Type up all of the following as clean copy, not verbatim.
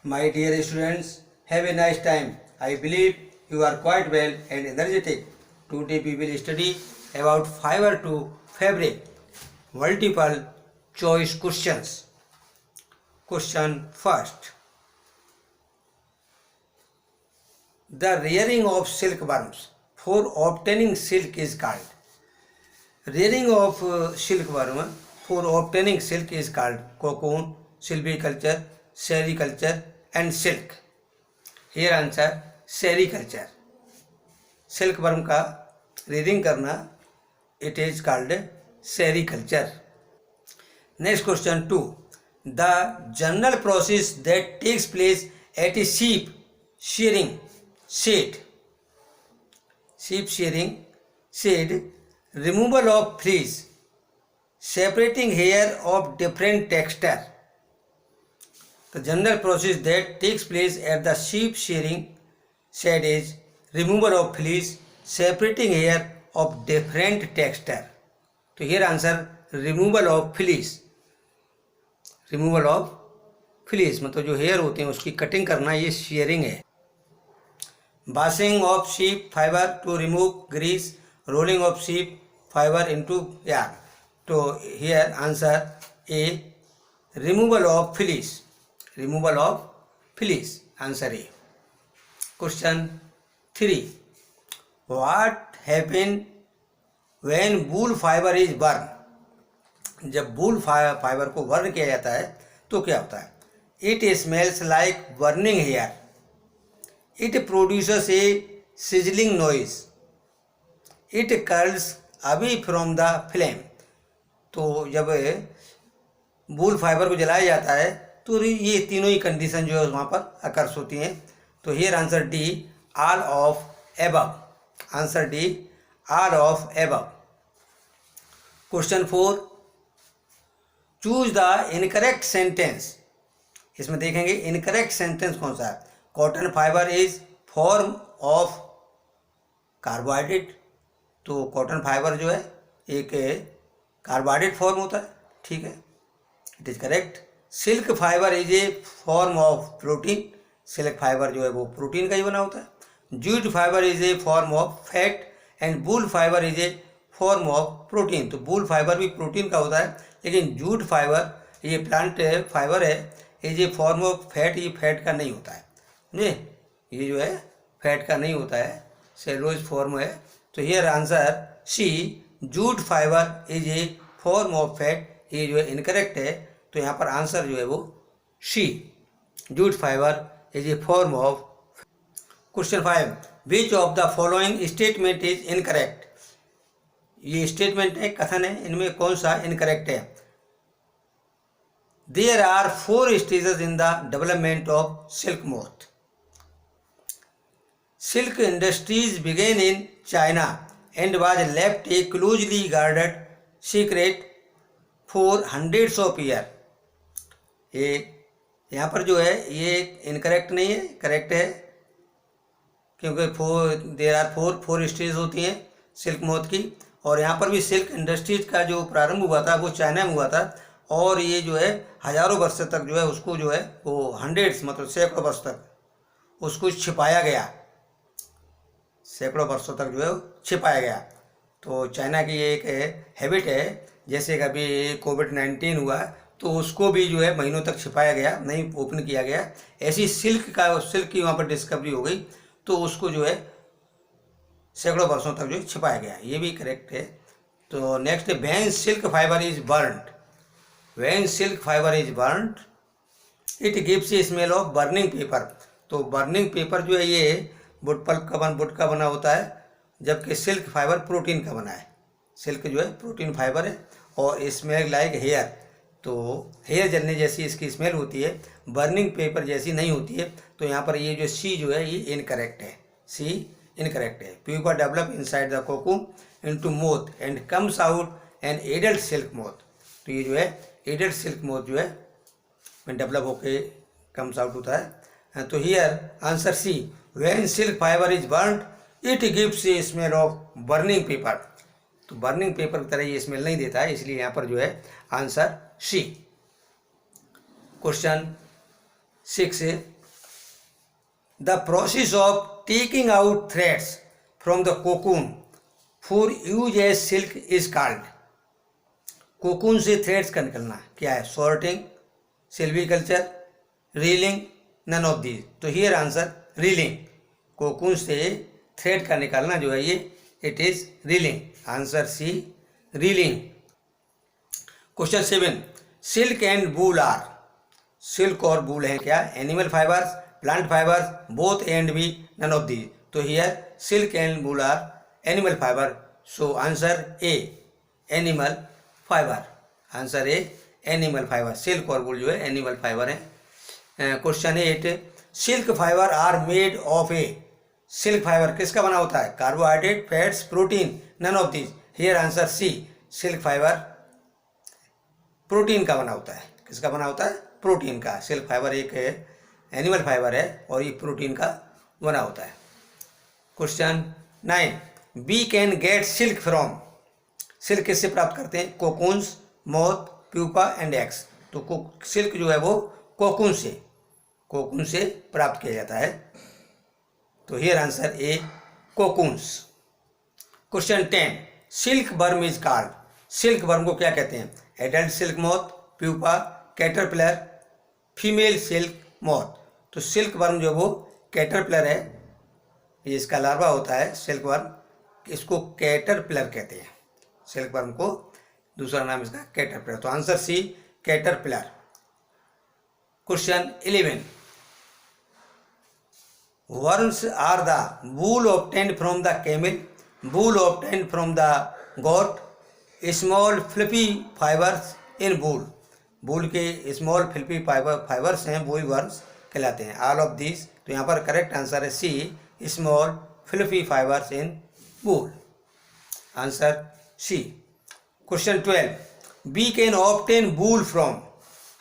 My dear students, have a nice time. I believe you are quite well and energetic. Today we will study about fiber to fabric. Multiple choice questions. Question first. The rearing of silkworms for obtaining silk is called. Rearing of silkworm for obtaining silk is called cocoon, silviculture, sericulture and silk. Here answer sericulture. Silkworm का rearing करना it is called sericulture. Next question 2. The general process that takes place at a sheep shearing shed. Sheep shearing shed, removal of fleece, separating hair of different texture. The general process that takes place at the sheep shearing shed is removal of fleece, separating hair of different texture. तो here answer removal of fleece. Removal of fleece मतलब जो hair होते हैं उसकी cutting करना, ये shearing है. Washing of sheep fiber to remove grease, rolling of sheep fiber into yarn. तो here answer A, removal of fleece. Removal of fleece, answer A. Question 3. What happens when wool fiber is burned? जब वूल fibre को burn किया जाता है तो क्या होता है? It smells like burning hair, it produces a sizzling noise, it curls away from the flame. तो जब वूल फाइबर को जलाया जाता है तो ये तीनों ही कंडीशन जो है वहाँ पर अकर्स होती हैं. तो here answer D, all of above. Answer D, all of above. Question 4. Choose the incorrect sentence. इसमें देखेंगे इनकरेक्ट सेंटेंस कौन सा है. Cotton fibre is form of carbohydrate. तो कॉटन फाइबर जो है एक कार्बोहाइड्रेट फॉर्म होता है, ठीक है, it is correct. Silk fibre is a form of protein. Silk fibre जो है वो प्रोटीन का ही बना होता है. Jute fibre is a form of fat and wool fibre is a form of protein. तो वूल फाइबर भी प्रोटीन का होता है, लेकिन जूट फाइबर ये प्लांट फाइबर है, ये फॉर्म ऑफ फैट, ये फैट का नहीं होता है. समझे, ये जो है फैट का नहीं होता है, सेलुलोज फॉर्म है. तो here answer C, jute fibre is a form of fat, ये जो है इनकरेक्ट है. तो यहाँ पर आंसर जो है वो C, jute fibre is a form of. Question 5. Which of the following statement is incorrect. ये स्टेटमेंट है, कथन है, इनमें कौन सा इनकरेक्ट है. There are 4 stages in the development of silk moth. Silk industries began in China and was left a closely guarded secret for hundreds of year. ये यहाँ पर जो है ये इनकरेक्ट नहीं है, करेक्ट है, क्योंकि देयर आर 4 स्टेज होती हैं सिल्क मोथ की. और यहाँ पर भी सिल्क इंडस्ट्रीज का जो प्रारंभ हुआ था वो चाइना में हुआ था, और ये जो है हज़ारों वर्ष तक जो है उसको जो है वो हंड्रेड्स मतलब सैकड़ों वर्ष तक उसको छिपाया गया, सैकड़ों वर्षों तक जो है छिपाया गया. तो चाइना की ये एक हैबिट है, जैसे कभी कोविड-19 हुआ तो उसको भी जो है महीनों तक छिपाया गया, नहीं ओपन किया गया. ऐसी सिल्क की वहाँ पर डिस्कवरी हो गई तो उसको जो है सैकड़ों वर्षों तक जो छिपाया गया, ये भी करेक्ट है. तो next, when silk fibre is burned. When silk fibre is burned it gives a smell of burning paper. तो बर्निंग पेपर जो है ये वुड पल्प का वुड का बना होता है, जबकि सिल्क फाइबर प्रोटीन का बना है. सिल्क जो है प्रोटीन फाइबर है और स्मेल लाइक हेयर. तो हेयर जलने जैसी इसकी स्मेल होती है, बर्निंग पेपर जैसी नहीं होती है. तो यहाँ पर ये जो सी जो है ये इनकरेक्ट है, सी इनकरेक्ट है. Pupa develop inside the cocoon into moth and comes out an adult silk moth. तो ये जो है एडल्ट सिल्क मोथ जो है डेवलप होके कम्स आउट होता है. तो here answer C, when silk fibre is burned it gives a smell of burning paper. तो बर्निंग पेपर की तरह ये स्मेल नहीं देता है, इसलिए यहाँ पर जो है आंसर सी. क्वेश्चन 6 है, the process of taking out threads from the cocoon for use as silk is called. Cocoon से थ्रेड्स का निकलना क्या है? Sorting, silviculture, reeling, none of these. तो हियर आंसर रीलिंग। कोकून से थ्रेड का निकालना जो है ये it is reeling. Answer C reeling. Question 7, silk and wool are. Silk और वूल है क्या? Animal fibres, plant fibres, both and B, none of these. तो here silk and wool are animal fibre. So answer A animal fibre. Answer A animal fibre. Silk और wool जो है animal fibre है। Question 8, silk fibre are made of A. Silk fibre किसका बना होता है? Carbohydrate, fats, protein, none of these. Here answer C silk fibre protein का बना होता है। किसका बना होता है? प्रोटीन का। सिल्क फाइबर एक एनिमल फाइबर है और ये प्रोटीन का बना होता है। Question 9, we can get silk from. Silk किससे प्राप्त करते हैं? Cocoons, moth, pupa and eggs. तो सिल्क जो है वो कोकून से प्राप्त किया जाता है। तो here answer A cocoons. Question 10, silk worm is called. Silk worm को क्या कहते हैं? Adult silk moth, pupa, caterpillar, female silk moth. तो सिल्क वर्म जो वो कैटरपिलर है, ये इसका लार्वा होता है सिल्क वर्म, इसको कैटरपिलर कहते हैं। सिल्क वर्म को दूसरा नाम इसका कैटरपिलर। तो answer C caterpillar. Question 11, worms are the wool obtained from the camel, wool obtained from the goat, small fluffy fibers in wool। wool के small fluffy fibers हैं वही worms कहलाते हैं। all of these। तो यहाँ पर correct answer है C small fluffy fibers in wool। Answer C. Question 12, we can obtain wool from।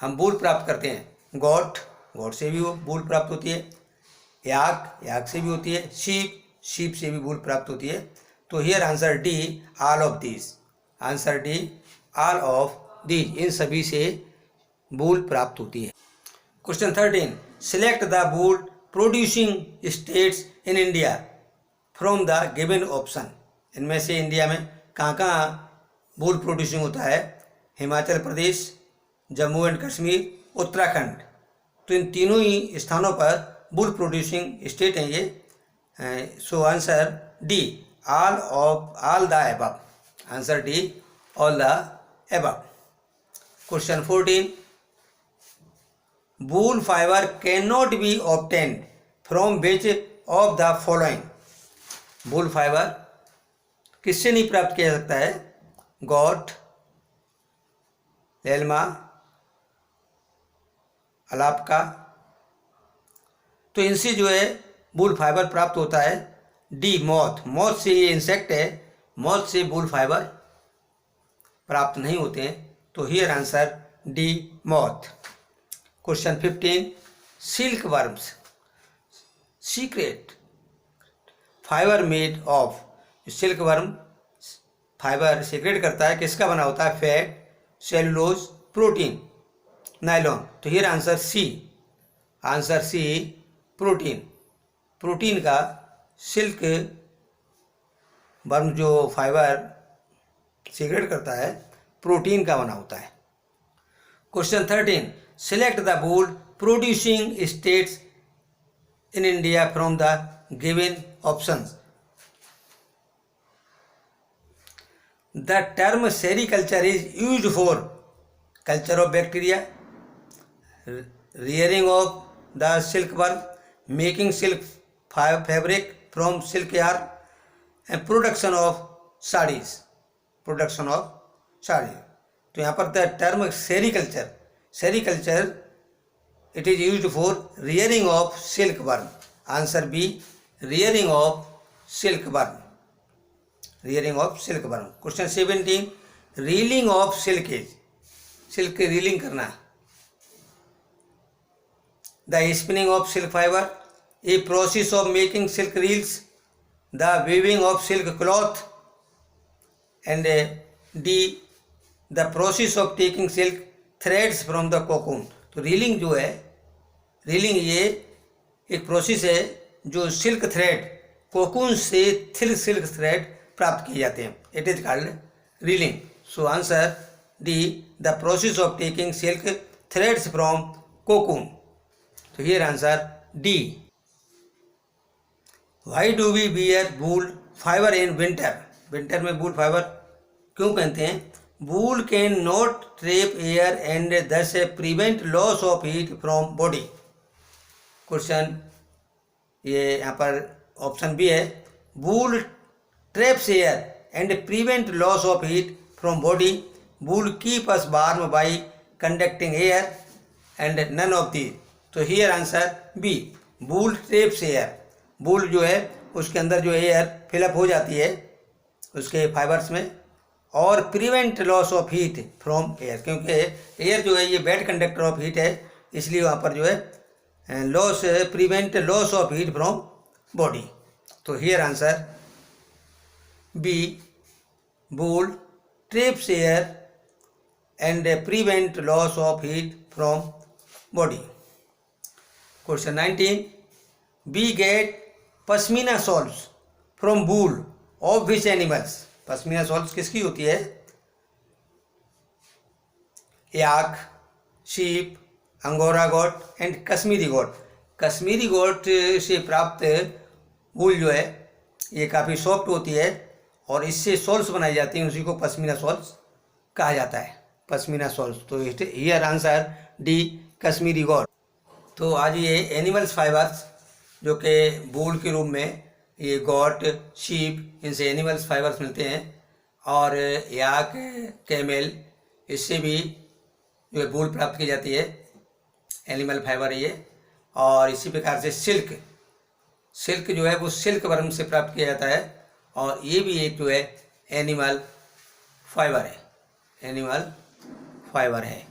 हम wool प्राप्त करते हैं goat से भी wool प्राप्त होती है, याक से भी होती है, शीप से भी वूल प्राप्त होती है। तो here answer D all of these. Answer D all of these, इन सभी से वूल प्राप्त होती है। Question 13, select the wool producing states in India from the given option. इनमें से इंडिया में कहाँ कहाँ वूल प्रोड्यूसिंग होता है? हिमाचल प्रदेश, जम्मू एंड कश्मीर, उत्तराखंड। तो इन तीनों ही स्थानों पर वूल प्रोड्यूसिंग स्टेट हैं ये। So answer D all the above. Answer D all the above. Question 14, wool fibre can not be obtained from which of the following. Wool fibre किससे नहीं प्राप्त किया जा सकता है? Goat, llama, alpaca. तो इनसे जो है वूल फाइबर प्राप्त होता है। डी मॉथ से, ये इंसेक्ट है, मॉथ से वूल फाइबर प्राप्त नहीं होते हैं। तो here answer D moth. Question 15, silk worms secret fibre made of. Silk worm fibre secret करता है, किसका बना होता है? Fat, cellulose, protein, nylon. तो हियर आंसर सी प्रोटीन का सिल्क वर्म जो फाइबर सीक्रेट करता है प्रोटीन का बना होता है। Question 13, select the wool producing states in India from the given options. The term sericulture is used for culture of bacteria, rearing of the silkworm, making silk fabric from silk yarn, and production of sarees। तो यहाँ पर the term sericulture it is used for rearing of silkworm। Answer B rearing of silkworm। Question 17, reeling of silk की reeling करना। The spinning of silk fiber, a process of making silk reels, the weaving of silk cloth, and D, the process of taking silk threads from the cocoon। तो reeling जो है, reeling ये एक process है जो silk thread cocoon से thick silk thread प्राप्त किए जाते हैं. It is called reeling. So answer D, the process of taking silk threads from cocoon. तो here answer D. Why do we bear wool fibre in winter. Winter में wool fibre क्यों पहनते हैं? Wool can not trap air and thus prevent loss of heat from body. Question ये यहाँ पर option B है. Wool traps air and prevent loss of heat from body. Wool keep us warm by conducting air and none of the. तो here answer B, wool traps air. Wool जो है उसके अंदर जो एयर फिलअप हो जाती है उसके फाइबर्स में, और prevent loss of heat from air, क्योंकि एयर जो है ये बैड कंडक्टर ऑफ हीट है, इसलिए वहाँ पर जो है loss prevent loss of heat from body. तो here answer B, wool traps air and prevent loss of heat from body. Question 19. We get pashmina shawls from wool of which animals. Pashmina shawls किसकी होती है? Yak, sheep, Angora goat and Kashmiri goat. Kashmiri goat से प्राप्त वूल जो है ये काफ़ी सॉफ्ट होती है और इससे शॉल्स बनाई जाती हैं, उसी को पश्मीना शॉल्स कहा जाता है. पश्मीना शॉल्स. तो हियर आंसर डी, कश्मीरी गोट. तो आज ये एनिमल्स फाइबर्स जो कि वूल के रूप में ये गोट, शीप, इनसे एनिमल्स फाइबर्स मिलते हैं, और याक, कैमेल, इससे भी जो है वूल प्राप्त की जाती है, एनिमल फाइबर है ये. और इसी प्रकार से सिल्क जो है वो सिल्क वर्म से प्राप्त किया जाता है, और ये भी एक जो है एनिमल फाइबर है.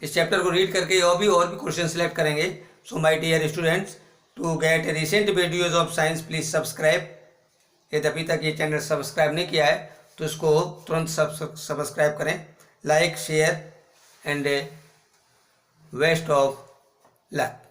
इस चैप्टर को रीड करके और भी क्वेश्चन सेलेक्ट करेंगे. So my dear students, to get recent videos of science please subscribe. यदि अभी तक ये चैनल सब्सक्राइब नहीं किया है तो इसको तुरंत सब्सक्राइब करें. Like, share and best of luck.